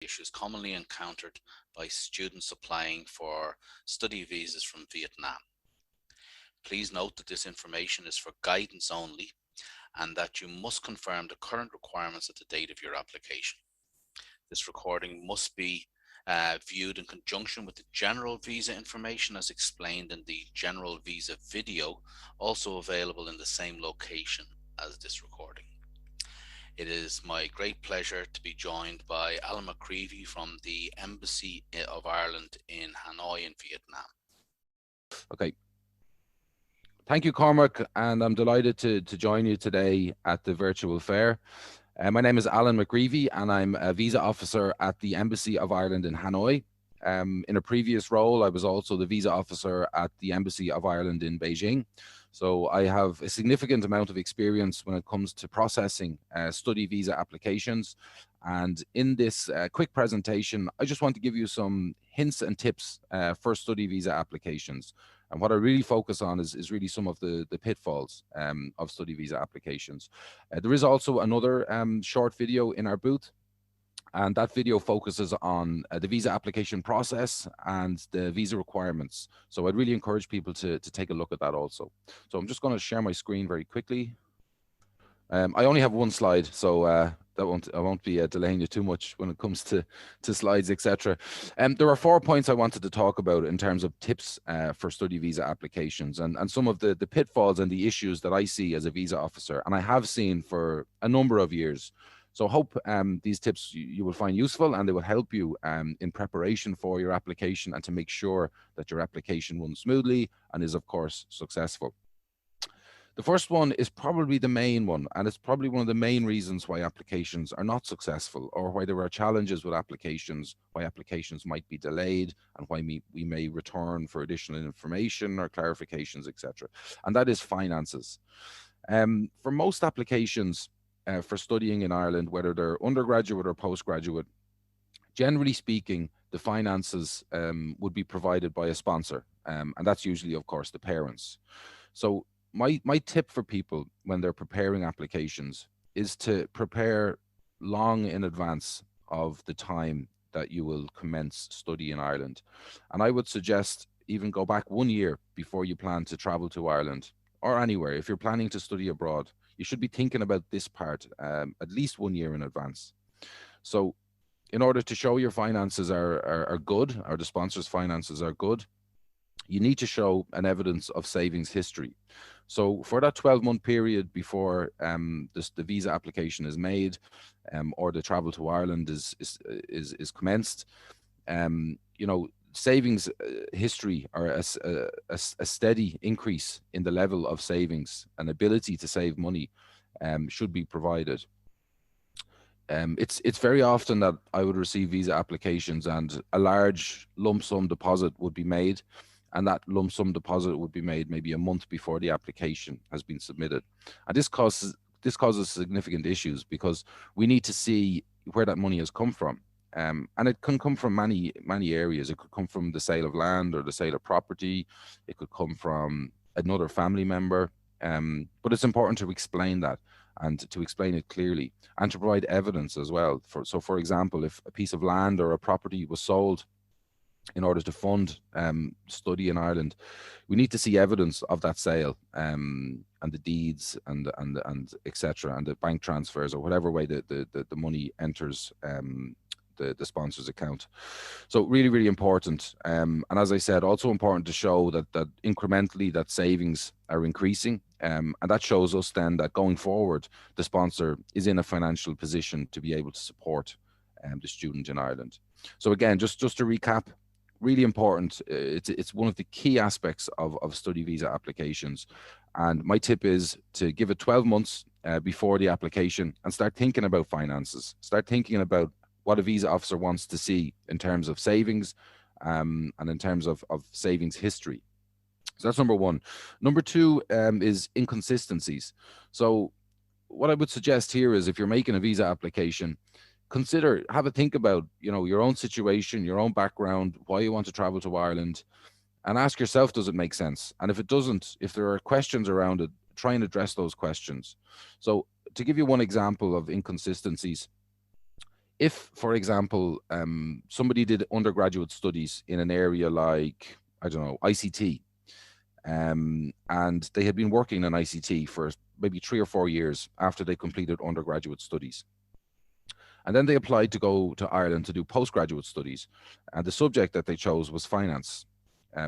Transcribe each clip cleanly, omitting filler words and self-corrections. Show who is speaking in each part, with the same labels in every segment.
Speaker 1: issues commonly encountered by students applying for study visas from Vietnam. Please note that this information is for guidance only and that you must confirm the current requirements at the date of your application. This recording must be viewed in conjunction with the general visa information as explained in the general visa video, also available in the same location as this recording. It is my great pleasure to be joined by Alan McGreevey from the Embassy of Ireland in Hanoi in Vietnam.
Speaker 2: Okay. Thank you, Cormac, and I'm delighted to join you today at the virtual fair. My name is Alan McGreevey, and I'm a visa officer at the Embassy of Ireland in Hanoi. In a previous role, I was also the visa officer at the Embassy of Ireland in Beijing. So I have a significant amount of experience when it comes to processing study visa applications. And in this quick presentation, I just want to give you some hints and tips for study visa applications. And what I really focus on is really some of the pitfalls of study visa applications. There is also another short video in our booth, and that video focuses on the visa application process and the visa requirements. So I'd really encourage people to take a look at that also. So I'm just going to share my screen very quickly. I only have one slide, so I won't be delaying you too much when it comes to slides, etc. There are 4 points I wanted to talk about in terms of tips for study visa applications and some of the pitfalls and the issues that I see as a visa officer, and I have seen for a number of years. So I hope these tips you will find useful, and they will help you in preparation for your application and to make sure that your application runs smoothly and is, of course, successful. The first one is probably the main one, and it's probably one of the main reasons why applications are not successful, or why there are challenges with applications, why applications might be delayed, and why we may return for additional information or clarifications, etc. And that is finances. For most applications for studying in Ireland, whether they're undergraduate or postgraduate, generally speaking, the finances would be provided by a sponsor, and that's usually, of course, the parents. So my tip for people when they're preparing applications is to prepare long in advance of the time that you will commence study in Ireland. And I would suggest even go back 1 year before you plan to travel to Ireland or anywhere. If you're planning to study abroad, you should be thinking about this part at least 1 year in advance. So in order to show your finances are good, or the sponsor's finances are good, you need to show an evidence of savings history. So for that 12-month period before the visa application is made or the travel to Ireland is commenced, savings history, or a steady increase in the level of savings and ability to save money should be provided. It's very often that I would receive visa applications and a large lump sum deposit would be made, and that lump sum deposit would be made maybe a month before the application has been submitted. And this causes significant issues, because we need to see where that money has come from. And it can come from many areas. It could come from the sale of land or the sale of property. It could come from another family member. But it's important to explain that, and to explain it clearly, and to provide evidence as well. So for example, if a piece of land or a property was sold in order to fund study in Ireland, we need to see evidence of that sale, and the deeds and etc., and the bank transfers, or whatever way the money enters the sponsor's account. So really important, and as I said, also important to show that incrementally that savings are increasing, and that shows us then that going forward the sponsor is in a financial position to be able to support the student in Ireland. So again, just to recap, really important. It's one of the key aspects of study visa applications. And my tip is to give it 12 months before the application and start thinking about finances. Start thinking about what a visa officer wants to see in terms of savings and in terms of savings history. So that's number one. Number two is inconsistencies. So what I would suggest here is, if you're making a visa application, have a think about, your own situation, your own background, why you want to travel to Ireland, and ask yourself, does it make sense? And if it doesn't, if there are questions around it, try and address those questions. So to give you one example of inconsistencies, if, for example, somebody did undergraduate studies in an area like, I don't know, ICT, and they had been working in ICT for maybe 3 or 4 years after they completed undergraduate studies. And then they applied to go to Ireland to do postgraduate studies. And the subject that they chose was finance,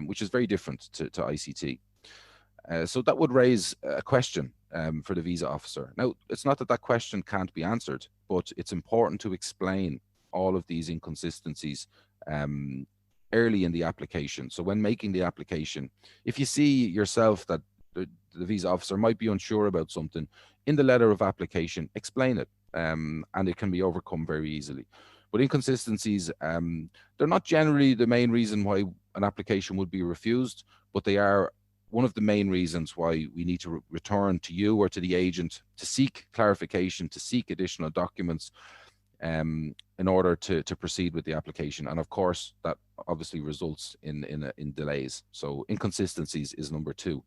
Speaker 2: which is very different to ICT. So that would raise a question for the visa officer. Now, it's not that that question can't be answered, but it's important to explain all of these inconsistencies early in the application. So when making the application, if you see yourself that the visa officer might be unsure about something, in the letter of application, explain it, and it can be overcome very easily. But inconsistencies, they're not generally the main reason why an application would be refused, but they are one of the main reasons why we need to return to you or to the agent to seek clarification, to seek additional documents in order to proceed with the application. And of course, that obviously results in delays. So inconsistencies is number two.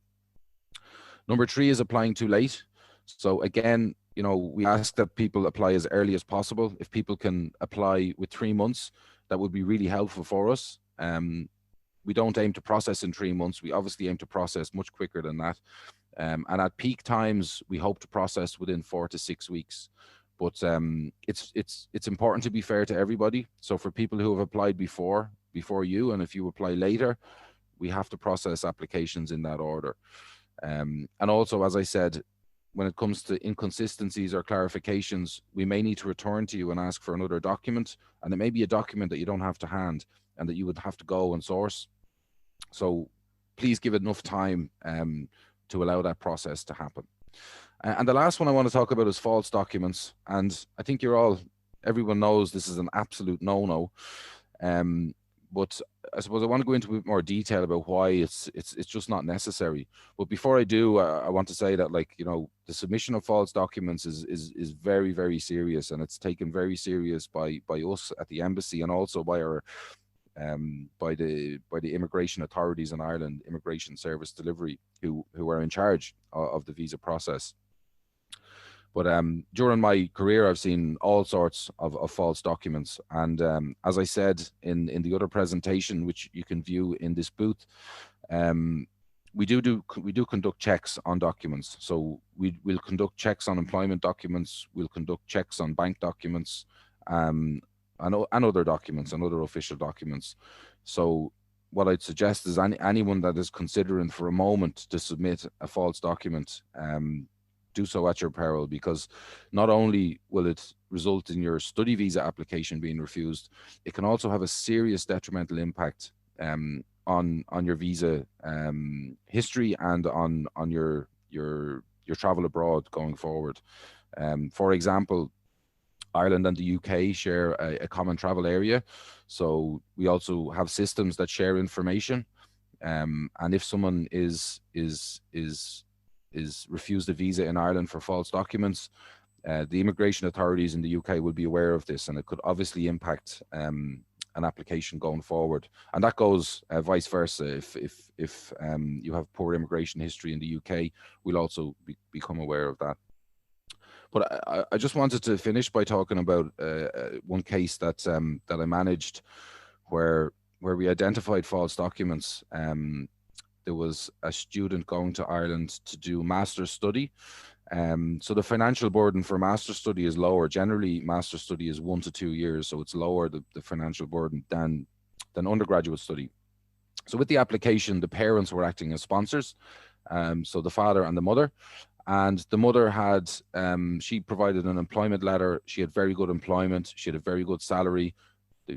Speaker 2: Number three is applying too late. So again, we ask that people apply as early as possible. If people can apply with 3 months, that would be really helpful for us. We don't aim to process in 3 months. We obviously aim to process much quicker than that. And at peak times, we hope to process within 4 to 6 weeks. But it's important to be fair to everybody. So for people who have applied before you, and if you apply later, we have to process applications in that order. And also, as I said, when it comes to inconsistencies or clarifications, we may need to return to you and ask for another document. And it may be a document that you don't have to hand and that you would have to go and source. So please give it enough time to allow that process to happen. And the last one I want to talk about is false documents. And I think everyone knows this is an absolute no-no. But I suppose I want to go into a bit more detail about why it's just not necessary. But before I do, I want to say that, the submission of false documents is very, very serious, and it's taken very serious by us at the embassy, and also by our by the immigration authorities in Ireland, Immigration Service Delivery, who are in charge of the visa process. But during my career, I've seen all sorts of false documents. And as I said in the other presentation, which you can view in this booth, we do conduct checks on documents. So we'll conduct checks on employment documents. We'll conduct checks on bank documents, and other documents and other official documents. So what I'd suggest is anyone that is considering for a moment to submit a false document, do so at your peril, because not only will it result in your study visa application being refused, it can also have a serious detrimental impact on your visa history and on your travel abroad going forward. For example, Ireland and the UK share a common travel area, so we also have systems that share information. And if someone is refused a visa in Ireland for false documents, the immigration authorities in the UK will be aware of this, and it could obviously impact an application going forward. And that goes vice versa. If you have poor immigration history in the UK, we'll also become aware of that. But I just wanted to finish by talking about one case that I managed, where we identified false documents. There was a student going to Ireland to do master's study. So the financial burden for master's study is lower. Generally, master's study is 1 to 2 years, so it's lower, the financial burden, than undergraduate study. So with the application, the parents were acting as sponsors, so the father and the mother. And the mother had, she provided an employment letter. She had very good employment. She had a very good salary,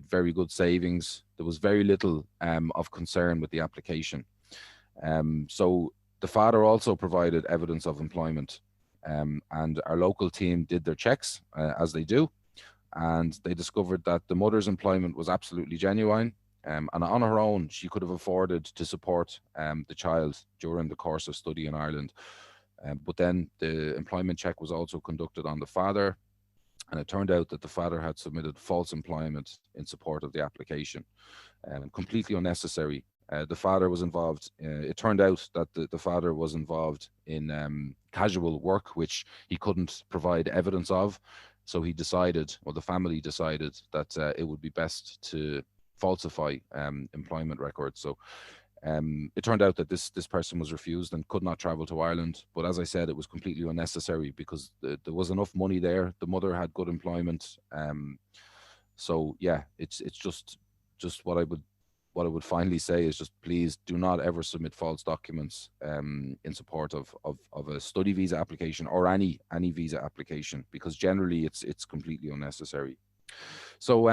Speaker 2: very good savings. There was very little of concern with the application. So the father also provided evidence of employment, and our local team did their checks, as they do, and they discovered that the mother's employment was absolutely genuine, and on her own she could have afforded to support the child during the course of study in Ireland. But then the employment check was also conducted on the father, and it turned out that the father had submitted false employment in support of the application, completely unnecessary. The father was involved. It turned out that the father was involved in casual work, which he couldn't provide evidence of. So he decided, or the family decided, that it would be best to falsify employment records. So it turned out that this person was refused and could not travel to Ireland. But as I said, it was completely unnecessary because there was enough money there. The mother had good employment. So yeah, it's just what I would finally say is just please do not ever submit false documents in support of a study visa application or any visa application, because generally it's completely unnecessary. So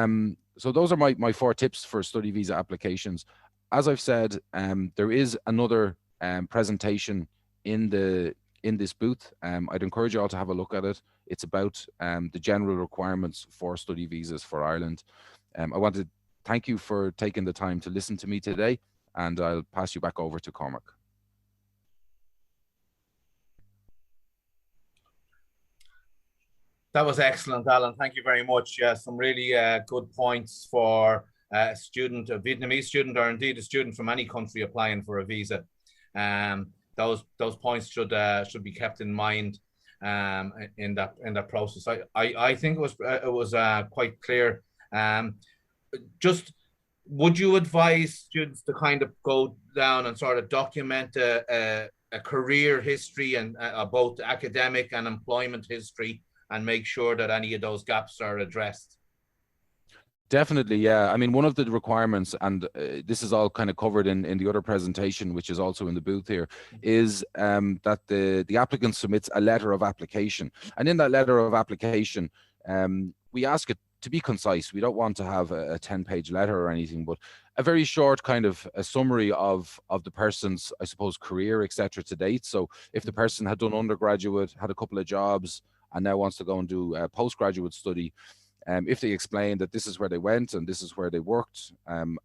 Speaker 2: so those are my 4 tips for study visa applications. As I've said, there is another presentation in this booth. I'd encourage you all to have a look at it. It's about the general requirements for study visas for Ireland. I want to thank you for taking the time to listen to me today, and I'll pass you back over to Cormac.
Speaker 3: That was excellent, Alan. Thank you very much. Yeah, some really good points for a student, a Vietnamese student, or indeed a student from any country applying for a visa. Those points should be kept in mind in that process. I think it was quite clear. Just would you advise students to kind of go down and sort of document a career history and both academic and employment history, and make sure that any of those gaps are addressed?
Speaker 2: Definitely, yeah. I mean, one of the requirements, and this is all kind of covered in the other presentation, which is also in the booth here, is that the applicant submits a letter of application. And in that letter of application, we ask it to be concise. We don't want to have a 10-page letter or anything, but a very short kind of a summary of the person's, I suppose, career, etc. to date. So if the person had done undergraduate, had a couple of jobs, and now wants to go and do a postgraduate study, if they explain that this is where they went and this is where they worked, and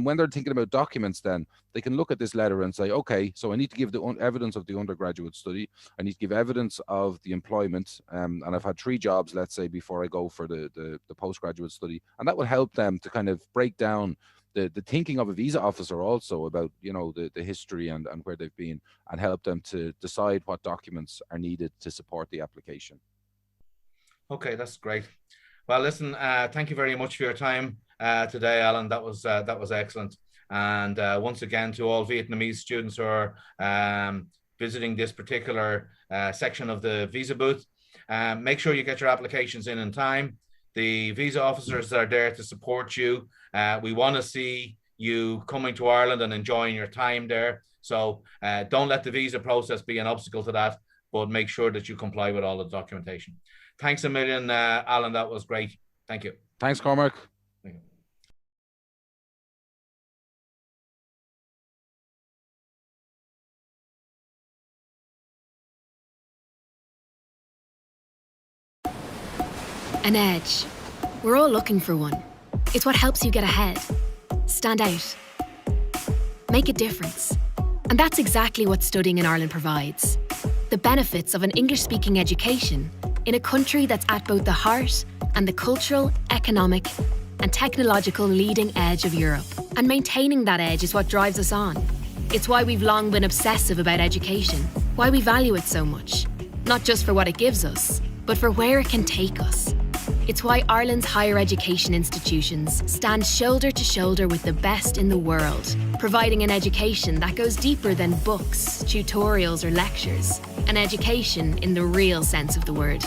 Speaker 2: when they're thinking about documents, then they can look at this letter and say, okay, so I need to give the evidence of the undergraduate study, I need to give evidence of the employment, and I've had 3 jobs, let's say, before I go for the postgraduate study, and that will help them to kind of break down the thinking of a visa officer also about, you know, the history and where they've been, and help them to decide what documents are needed to support the application.
Speaker 3: Okay, that's great. Well, listen, thank you very much for your time today, Alan. That was excellent. And once again, to all Vietnamese students who are visiting this particular section of the visa booth, make sure you get your applications in time. The visa officers are there to support you. We want to see you coming to Ireland and enjoying your time there. So don't let the visa process be an obstacle to that, but make sure that you comply with all the documentation. Thanks a million, Alan. That was great. Thank you.
Speaker 2: Thanks, Cormac.
Speaker 3: Thank you.
Speaker 4: An edge. We're all looking for one. It's what helps you get ahead, stand out, make a difference. And that's exactly what studying in Ireland provides. The benefits of an English-speaking education in a country that's at both the heart and the cultural, economic, and technological leading edge of Europe. And maintaining that edge is what drives us on. It's why we've long been obsessive about education, why we value it so much, not just for what it gives us, but for where it can take us. It's why Ireland's higher education institutions stand shoulder to shoulder with the best in the world, providing an education that goes deeper than books, tutorials, or lectures. An education in the real sense of the word.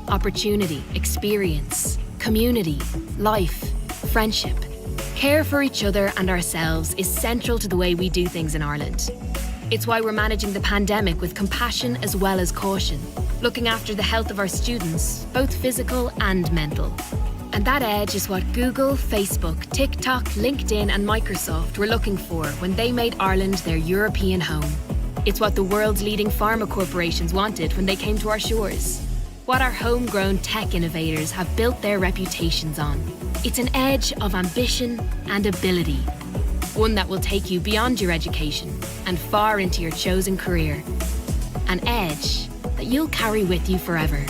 Speaker 4: Opportunity, experience, community, life, friendship. Care for each other and ourselves is central to the way we do things in Ireland. It's why we're managing the pandemic with compassion as well as caution, looking after the health of our students, both physical and mental. And that edge is what Google, Facebook, TikTok, LinkedIn and Microsoft were looking for when they made Ireland their European home. It's what the world's leading pharma corporations wanted when they came to our shores. What our homegrown tech innovators have built their reputations on. It's an edge of ambition and ability. One that will take you beyond your education and far into your chosen career. An edge that you'll carry with you forever.